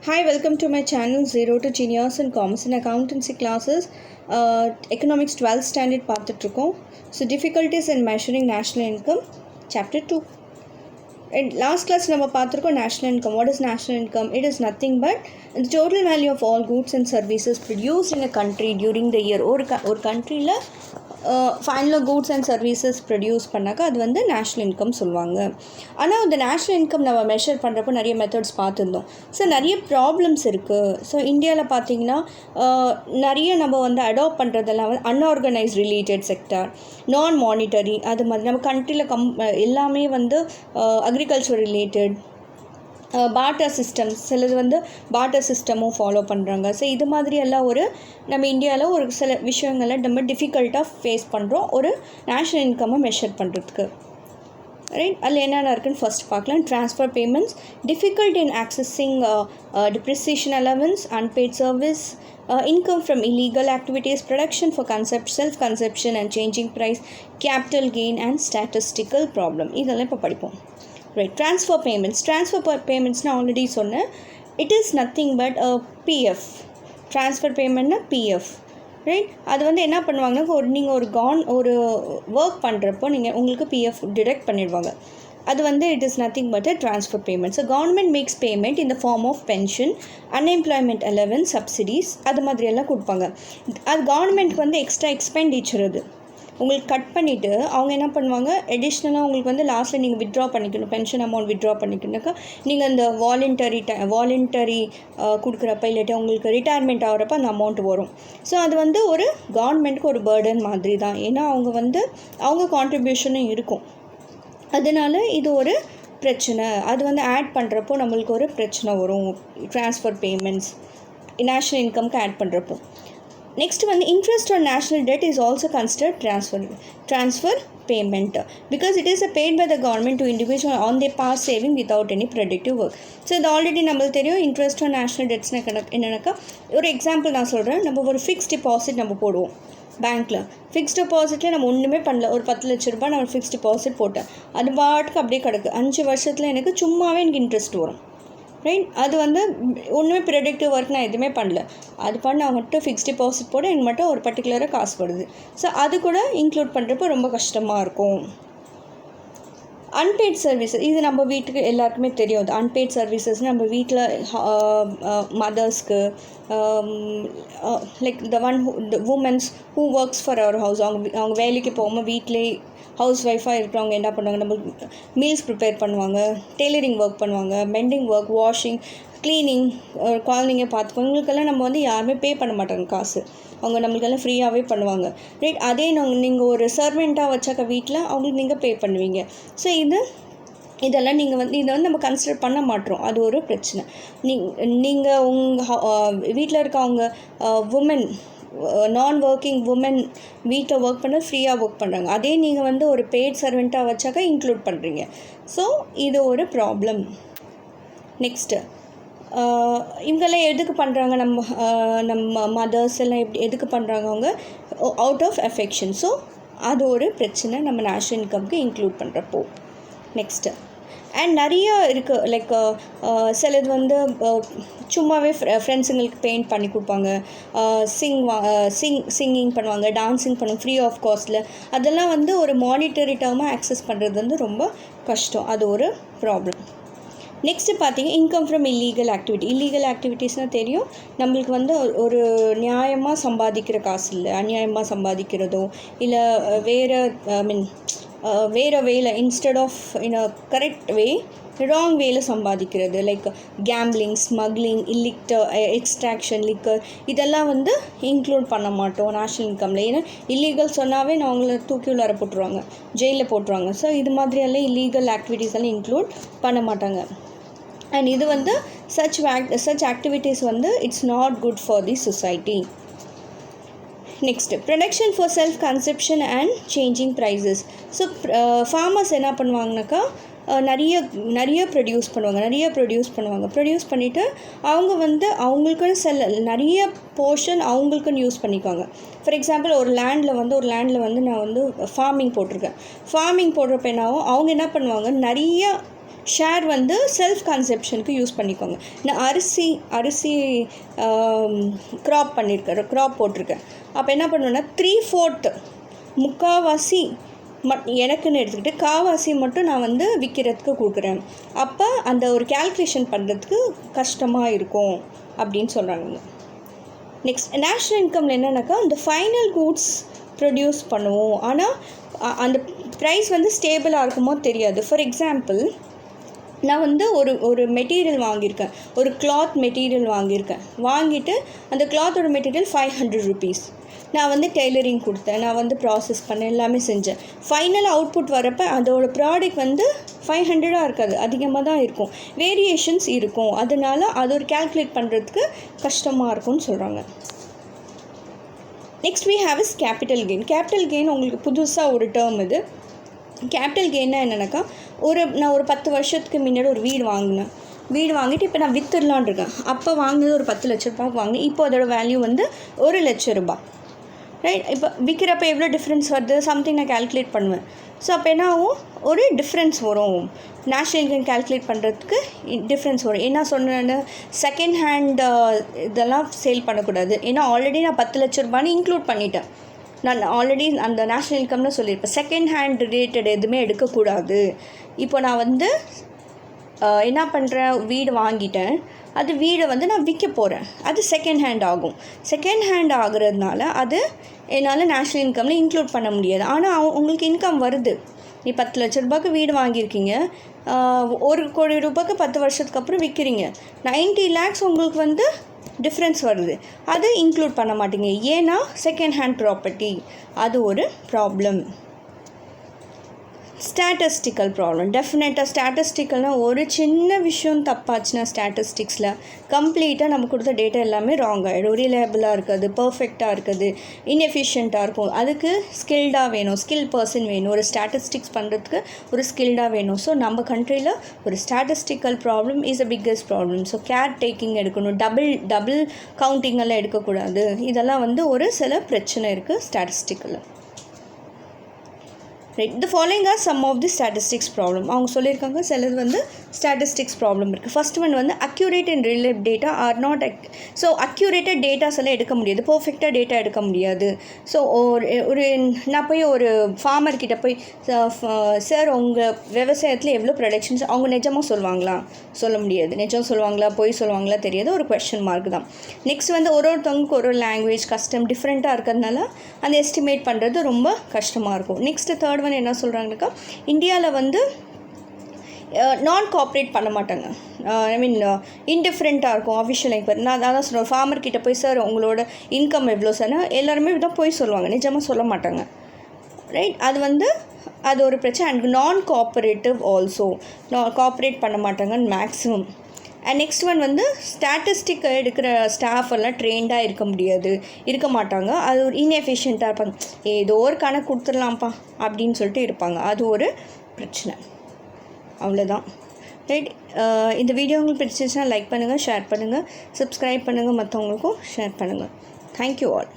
Hi, welcome to my channel Zero to Genius in Commerce and Accountancy classes. Economics 12th standard பார்த்துட்ருக்கோம். So difficulties in measuring national income, chapter 2. In last class நம்ம பார்த்துருக்கோம் national income. What is national income? It is nothing but the total value of all goods and services produced in a country during the year. ஒரு கண்ட்ரியில் ஃபைனலாக goods and services produce பண்ணாக்கா அது வந்து national income சொல்லுவாங்க. ஆனால் அந்த national income நம்ம மெஷர் பண்ணுறப்போ நிறைய மெத்தட்ஸ் பார்த்துருந்தோம். ஸோ நிறைய ப்ராப்ளம்ஸ் இருக்குது. ஸோ இந்தியாவில் பார்த்தீங்கன்னா நிறைய நம்ம வந்து அடாப்ட் பண்ணுறதெல்லாம் வந்து அன்ஆர்கனைஸ்ட் ரிலேட்டட் செக்டார், நான் மானிட்டரி, அது மாதிரி நம்ம கண்ட்ரியில் எல்லாமே வந்து அக்ரிகல்ச்சர் ரிலேட்டட், பார்ட்டர் சிஸ்டம்ஸ், சிலது வந்து பார்ட்டர் சிஸ்டமும் ஃபாலோ பண்ணுறாங்க. ஸோ இது மாதிரி எல்லாம் நம்ம இந்தியாவில் ஒரு சில விஷயங்களை நம்ம டிஃபிகல்ட்டாக ஃபேஸ் பண்ணுறோம் ஒரு நேஷ்னல் இன்கம்மை மெஷர் பண்ணுறதுக்கு. ரைட், அதில் என்னென்ன இருக்குன்னு ஃபர்ஸ்ட் பார்க்கலாம். Transfer payments, difficult in accessing depreciation allowance, unpaid service, income from illegal activities, production for self-consumption and changing price, capital gain and statistical problem. இதெல்லாம் இப்போ படிப்போம். Right, transfer payments நான் already சொன்னேன். It is nothing but a PF. Transfer பேமெண்ட்னா PF. Right, அது வந்து என்ன பண்ணுவாங்கன்னா நீங்கள் ஒரு ஒர்க் பண்ணுறப்போ உங்களுக்கு PF டிடெக்ட் பண்ணிடுவாங்க. அது வந்து it is nothing but a transfer payment. So government makes payment in the form of pension, unemployment allowance, subsidies, அது மாதிரியெல்லாம் கொடுப்பாங்க. அது கவர்மெண்ட்க்கு வந்து எக்ஸ்ட்ரா எக்ஸ்பெண்டிச்சர் அது உங்களுக்கு கட் பண்ணிவிட்டு அவங்க என்ன பண்ணுவாங்க, எடிஷ்னலாக உங்களுக்கு வந்து லாஸ்ட்டில் நீங்கள் வித்ட்ரா பண்ணிக்கணும், பென்ஷன் அமௌண்ட் வித்ட்ரா பண்ணிக்கணுக்கா நீங்கள் அந்த வாலண்டரி கொடுக்குறப்ப இல்லாட்டி உங்களுக்கு ரிட்டையர்மெண்ட் ஆகிறப்ப அந்த அமௌண்ட் வரும். ஸோ அது வந்து ஒரு கவர்மெண்ட்டுக்கு ஒரு பேர்டன் மாதிரி தான். ஏன்னா அவங்க கான்ட்ரிபியூஷனும் இருக்கும். அதனால் இது ஒரு பிரச்சனை. அது வந்து ஆட் பண்ணுறப்போ நம்மளுக்கு ஒரு பிரச்சனை வரும். ட்ரான்ஸ்ஃபர் பேமெண்ட்ஸ் நேஷ்னல் இன்கம்க்கு ஆட் பண்ணுறப்போ. நெக்ஸ்ட் வந்து interest on national debt is also considered transfer payment because it is paid by the government to individual on the past saving without any productive work. So இது already நம்மளுக்கு தெரியும். Interest on national டெட்ஸ்னு என்னென்னாக்கா, ஒரு example நான் சொல்கிறேன். நம்ம ஒரு ஃபிக்ஸ்ட் டெபாசிட் நம்ம போடுவோம் பேங்க்கில். ஃபிக்ஸ்ட் டெபாசிட்டில் நம்ம ஒன்றுமே பண்ணல. ஒரு 10 லட்ச ரூபாய் நம்ம ஃபிக்ஸ்ட் டெபாசிட் போட்டேன். அது பாட்டுக்கு அப்படியே கிடக்கு. 5 வருஷத்தில் எனக்கு சும்மாவே எனக்கு இன்ட்ரெஸ்ட் வரும். ரைட், அது வந்து ஒன்றுமே ப்ரொடக்டிவ் ஒர்க் நான் எதுவுமே பண்ணல. அது பண்ணால் மட்டும் ஃபிக்ஸ்ட் டெபாசிட் போட எனக்கு மட்டும் ஒரு பர்டிகுலராக காசு வருது. ஸோ அது கூட இன்க்ளூட் பண்ணுறப்போ ரொம்ப கஷ்டமாக இருக்கும். அன்பெய்ட் சர்வீசஸ், இது நம்ம வீட்டுக்கு எல்லாருக்குமே தெரியும். அது அன்பெய்ட் சர்வீசஸ் நம்ம வீட்டில் மதர்ஸ்க்கு, like the women who works for our house, அவங்க வேலைக்கு போகாமல் வீட்டிலே ஹவுஸ் ஒய்ஃபாக இருக்கிறவங்க என்ன பண்ணுவாங்க, நம்ம மீல்ஸ் ப்ரிப்பேர் பண்ணுவாங்க, டெய்லரிங் ஒர்க் பண்ணுவாங்க, பெண்டிங் ஒர்க், வாஷிங், க்ளீனிங், குழந்தைங்க பார்த்துக்கோங்க. இவங்களுக்கெல்லாம் நம்ம வந்து யாருமே பே பண்ண மாட்டாங்க காசு. அவங்க நம்மளுக்கெல்லாம் ஃப்ரீயாகவே பண்ணுவாங்க. ரைட், அதே நீங்கள் ஒரு சர்வெண்ட்டாக வச்சாக்க வீட்டில் அவங்களுக்கு நீங்கள் பே பண்ணுவீங்க. ஸோ இதெல்லாம் இதை வந்து நம்ம கன்சிடர் பண்ண மாட்டோம். அது ஒரு பிரச்சனை. நீங்கள் உங்கள் வீட்டில் இருக்க அவங்க நான் ஒர்க்கிங் உமன் வீட்டில் ஒர்க் பண்ண ஃப்ரீயாக ஒர்க் பண்ணுறாங்க. அதே நீங்கள் வந்து ஒரு பெய்ட் சர்வெண்ட்டாக வச்சாக்கா இன்க்ளூட் பண்ணுறீங்க. ஸோ இது ஒரு ப்ராப்ளம். நெக்ஸ்ட்டு, இவங்கெல்லாம் எதுக்கு பண்ணுறாங்க, நம்ம மதர்ஸ் எல்லாம் எதுக்கு பண்ணுறாங்க, அவங்க அவுட் ஆஃப் அஃபெக்ஷன். ஸோ அது ஒரு பிரச்சனை நம்ம நேஷ்னல் இன்கம்க்கு இன்க்ளூட் பண்ணுறப்போ. நெக்ஸ்ட்டு, அண்ட் நிறைய இருக்குது. லைக் சிலது வந்து சும்மாவே ஃப்ரெண்ட்ஸுங்களுக்கு பெயிண்ட் பண்ணி கொடுப்பாங்க, சிங்கிங் பண்ணுவாங்க, டான்ஸிங் பண்ணுவாங்க ஃப்ரீ ஆஃப் காஸ்ட்டில். அதெல்லாம் வந்து ஒரு மானிட்டரி டேர்மாக ஆக்சஸ் பண்ணுறது வந்து ரொம்ப கஷ்டம். அது ஒரு ப்ராப்ளம். நெக்ஸ்ட்டு பார்த்தீங்க, இன்கம் ஃப்ரம் இல்லீகல் ஆக்டிவிட்டீஸ்னால் தெரியும். நம்மளுக்கு வந்து ஒரு நியாயமாக சம்பாதிக்கிற காசு இல்லை, அநியாயமாக சம்பாதிக்கிறதோ இல்லை வேறு வேலை instead of in a correct way wrong வேல சம்பாதிக்கிறது. Like gambling, smuggling, extraction, liquor, இதெல்லாம் வந்து இன்க்ளூட் பண்ண மாட்டோம் நேஷ்னல் இன்கமில். ஏன்னா இல்லீகல் சொன்னாவே நான் அவங்கள தூக்கி உள்ளார போட்டுருவாங்க, ஜெயிலில் போட்டுருவாங்க. ஸோ இது மாதிரியெல்லாம் இல்லீகல் ஆக்டிவிட்டீஸ் எல்லாம் இன்க்ளூட் பண்ண மாட்டாங்க. அண்ட் இது வந்து such activities வந்து it's not good for the society. Next, production for self consumption and changing prices. So farmers என்ன பண்ணுவாங்கனாக்கா, நிறைய ப்ரொடியூஸ் பண்ணுவாங்க. ப்ரொடியூஸ் பண்ணிவிட்டு அவங்க வந்து அவங்களுக்குன்னு நிறைய போர்ஷன் அவங்களுக்குன்னு யூஸ் பண்ணிக்குவாங்க. ஃபார் எக்ஸாம்பிள், ஒரு லேண்டில் வந்து நான் வந்து ஃபார்மிங் போட்டிருக்கேன். ஃபார்மிங் போடுறப்ப என்னாகும், அவங்க என்ன பண்ணுவாங்க, நிறைய ஷேர் வந்து செல்ஃப் கன்செப்ஷனுக்கு யூஸ் பண்ணிக்கோங்க. நான் அரிசி க்ராப் போட்டிருக்கேன். அப்போ என்ன பண்ணுவேன்னா 3/4 முக்கால்வாசி எனக்குன்னு எடுத்துக்கிட்டு கால்வாசி மட்டும் நான் வந்து விற்கிறதுக்கு கொடுக்குறேன். அப்போ அந்த ஒரு கேல்குலேஷன் பண்ணுறதுக்கு கஷ்டமாக இருக்கும் அப்படின்னு சொல்கிறாங்க. நெக்ஸ்ட் நேஷ்னல் இன்கமில் என்னென்னாக்கா இந்த ஃபைனல் கூட்ஸ் ப்ரொடியூஸ் பண்ணுவோம், ஆனால் அந்த ப்ரைஸ் வந்து ஸ்டேபிளாக இருக்குமோ தெரியாது. ஃபார் எக்ஸாம்பிள், நான் வந்து ஒரு மெட்டீரியல் வாங்கியிருக்கேன், ஒரு கிளாத் மெட்டீரியல் வாங்கிட்டு அந்த கிளாத்தோட மெட்டீரியல் 500 rupees. நான் வந்து டெய்லரிங் கொடுத்தேன், நான் வந்து ப்ராசஸ் பண்ணேன், எல்லாமே செஞ்சேன். ஃபைனல் அவுட்புட் வரப்போ அதோட ப்ராடக்ட் வந்து 500 இருக்காது, அதிகமாக தான் இருக்கும், வேரியேஷன்ஸ் இருக்கும். அதனால அது ஒரு கேல்குலேட் பண்ணுறதுக்கு கஷ்டமாக இருக்கும்னு சொல்கிறாங்க. Next we have is capital gain. Capital gain உங்களுக்கு புதுசாக ஒரு டேர்ம் இது. கேபிட்டல் கெயின்னா என்னென்னாக்கா, நான் ஒரு 10 வருஷத்துக்கு முன்னாடி ஒரு வீடு வாங்கிட்டு இப்போ நான் விற்றுடலான் இருக்கேன். அப்போ வாங்கினது ஒரு 10 லட்ச ரூபாய்க்கு வாங்கி, இப்போ அதோடய வேல்யூ வந்து 1 லட்ச ரூபாய். ரைட்? இப்போ விற்கிறப்ப எவ்வளோ டிஃப்ரென்ஸ் வருது, சம்திங் நான் கேல்குலேட் பண்ணுவேன். ஸோ அப்போ என்ன ஆகும், ஒரு டிஃப்ரென்ஸ் வரும். நேஷ்னல் இன்கம் கேல்குலேட் பண்ணுறதுக்கு டிஃப்ரென்ஸ் வரும். என்ன சொன்னேன்னு, செகண்ட் ஹேண்ட் இதெல்லாம் சேல் பண்ணக்கூடாது. ஏன்னா ஆல்ரெடி நான் 10 லட்ச ரூபான்னு இன்க்ளூட் பண்ணிட்டேன். நான் ஆல்ரெடி அந்த நேஷ்னல் இன்கம்னு சொல்லியிருப்பேன். செகண்ட் ஹேண்ட் ரிலேட்டட் எதுவுமே எடுக்கக்கூடாது. இப்போ நான் வந்து என்ன பண்ணுறேன், வீடு வாங்கிட்டேன், அது வீடை வந்து நான் விற்க போகிறேன், அது செகண்ட் ஹேண்ட் ஆகும். செகண்ட் ஹேண்ட் ஆகுறதுனால அது என்னால் நேஷ்னல் இன்கமில் இன்க்ளூட் பண்ண முடியாது. ஆனால் உங்களுக்கு இன்கம் வருது. நீ 10 லட்ச ரூபாய்க்கு வீடு வாங்கியிருக்கீங்க, 1 கோடி ரூபாய்க்கு 10 வருஷத்துக்கு அப்புறம் விற்கிறீங்க, 90 lakhs உங்களுக்கு வந்து டிஃப்ரென்ஸ் வருது. அது இன்க்ளூட் பண்ண மாட்டீங்க, ஏன்னா செகண்ட் ஹேண்ட் ப்ராப்பர்ட்டி. அது ஒரு ப்ராப்ளம். Statistical problem. டெஃபினட்டாக ஸ்டாட்டிஸ்டிக்கல்னால் ஒரு சின்ன விஷயம் தப்பாச்சுன்னா ஸ்டாட்டிஸ்டிக்ஸில் கம்ப்ளீட்டாக நம்ம கொடுத்த டேட்டா எல்லாமே ராங் ஆகிடும். ரிலையபிளாக இருக்காது, பர்ஃபெக்டாக இருக்குது, இன்எஃபிஷியண்ட்டாக இருக்கும். அதுக்கு ஸ்கில்டாக வேணும், ஸ்கில் பர்சன் வேணும். ஒரு ஸ்டாட்டிஸ்டிக்ஸ் பண்ணுறதுக்கு ஒரு ஸ்கில்டாக வேணும். ஸோ நம்ம கண்ட்ரியில் ஒரு statistical problem is a biggest problem. So care taking எடுக்கணும், டபுள் கவுண்டிங்கெல்லாம் எடுக்கக்கூடாது. இதெல்லாம் வந்து ஒரு சில பிரச்சனை இருக்குது ஸ்டாட்டிஸ்டிக்கில். Right? The following are some of the statistics problem. அவங்க சொல்லியிருக்காங்க சிலது வந்து ஸ்டாட்டிஸ்டிக்ஸ் ப்ராப்ளம் இருக்குது. ஃபர்ஸ்ட் ஒன் வந்து accurate and relate data are not so accurated datas எல்லாம் எடுக்க முடியாது, பர்ஃபெக்டாக டேட்டா எடுக்க முடியாது. ஸோ ஒரு நான் போய் ஒரு ஃபார்மர்கிட்ட போய், சார் உங்கள் விவசாயத்தில் எவ்வளோ ப்ரொடக்ஷன்ஸ், அவங்க நிஜமாக சொல்ல முடியாது. நிஜம் சொல்லுவாங்களா பொய் சொல்லுவாங்களா தெரியாது, ஒரு கொஷன் மார்க் தான். நெக்ஸ்ட் வந்து ஒருத்தவங்களுக்கு ஒரு லாங்குவேஜ் கஸ்டம் டிஃப்ரெண்ட்டாக இருக்கிறதுனால அந்த எஸ்டிமேட் பண்ணுறது ரொம்ப கஷ்டமாக இருக்கும். நெக்ஸ்ட் தேர்ட் ஒன் என்ன சொல்கிறாங்கனாக்கா, இந்தியாவில் வந்து நான் கோஆப்ரேட் பண்ண மாட்டாங்க. இன்டிஃப்ரெண்ட்டாக இருக்கும் ஆஃபிஷியல் என்கொயரி. நான் அதான் சொல்லுவேன், ஃபார்மர்கிட்ட போய் சார் உங்களோட இன்கம் எவ்வளோ சார்னா எல்லாருமே தான் போய் சொல்லுவாங்க, நிஜமாக சொல்ல மாட்டாங்க. ரைட்? அது ஒரு பிரச்சனை. அண்ட் நான் கோஆப்ரேட்டிவ் ஆல்சோ, கோஆப்ரேட் பண்ண மாட்டாங்க மேக்ஸிமம். அண்ட் நெக்ஸ்ட் ஒன் வந்து ஸ்டாட்டிஸ்டிக் எடுக்கிற ஸ்டாஃப் எல்லாம் ட்ரெயின்டாக இருக்க மாட்டாங்க. அது ஒரு இன்எஃபிஷியண்ட்டாக இருப்பாங்க, ஏதோ ஒரு கணக்கு கொடுத்துடலாம்ப்பா அப்படின்னு சொல்லிட்டு இருப்பாங்க. அது ஒரு பிரச்சனை. அவ்வளோதான். ரைட்? இந்த வீடியோ உங்களுக்கு பிடிச்சிருச்சுன்னா லைக் பண்ணுங்கள், ஷேர் பண்ணுங்கள், சப்ஸ்கிரைப் பண்ணுங்கள், மற்றவங்களுக்கும் ஷேர் பண்ணுங்கள். Thank you all.